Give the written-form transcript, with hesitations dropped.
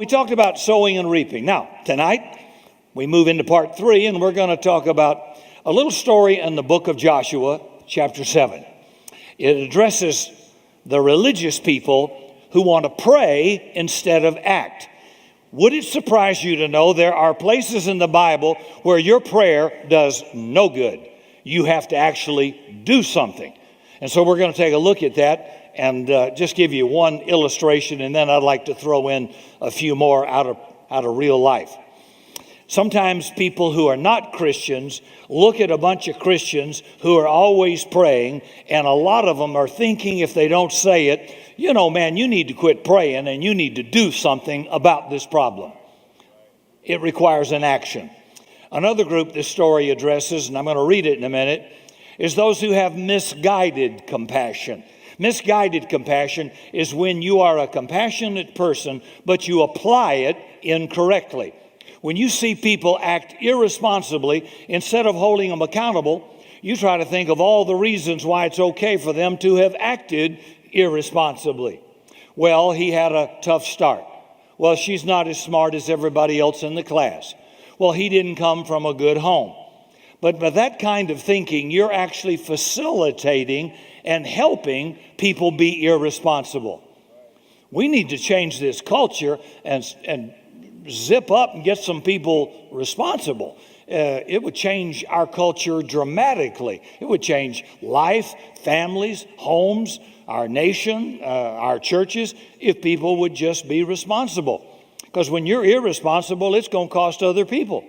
We talked about sowing and reaping. Now, tonight, we move into part 3, and we're going to talk about a little story in the book of Joshua, chapter 7. It addresses the religious people who want to pray instead of act. Would it surprise you to know there are places in the Bible where your prayer does no good? You have to actually do something. And so we're going to take a look at that and just give you one illustration, and then I'd like to throw in a few more out of real life. Sometimes people who are not Christians look at a bunch of Christians who are always praying, and a lot of them are thinking if they don't say it, you know, man, you need to quit praying and you need to do something about this problem. It requires an action. Another group this story addresses, and I'm going to read it in a minute, is those who have misguided compassion. Misguided compassion is when you are a compassionate person, but you apply it incorrectly. When you see people act irresponsibly, instead of holding them accountable, you try to think of all the reasons why it's okay for them to have acted irresponsibly. Well, he had a tough start. Well, she's not as smart as everybody else in the class. Well, he didn't come from a good home. But by that kind of thinking, you're actually facilitating and helping people be irresponsible. We need to change this culture and zip up and get some people responsible. It would change our culture dramatically. It would change life, families, homes, our nation, our churches, if people would just be responsible. Because when you're irresponsible, it's going to cost other people.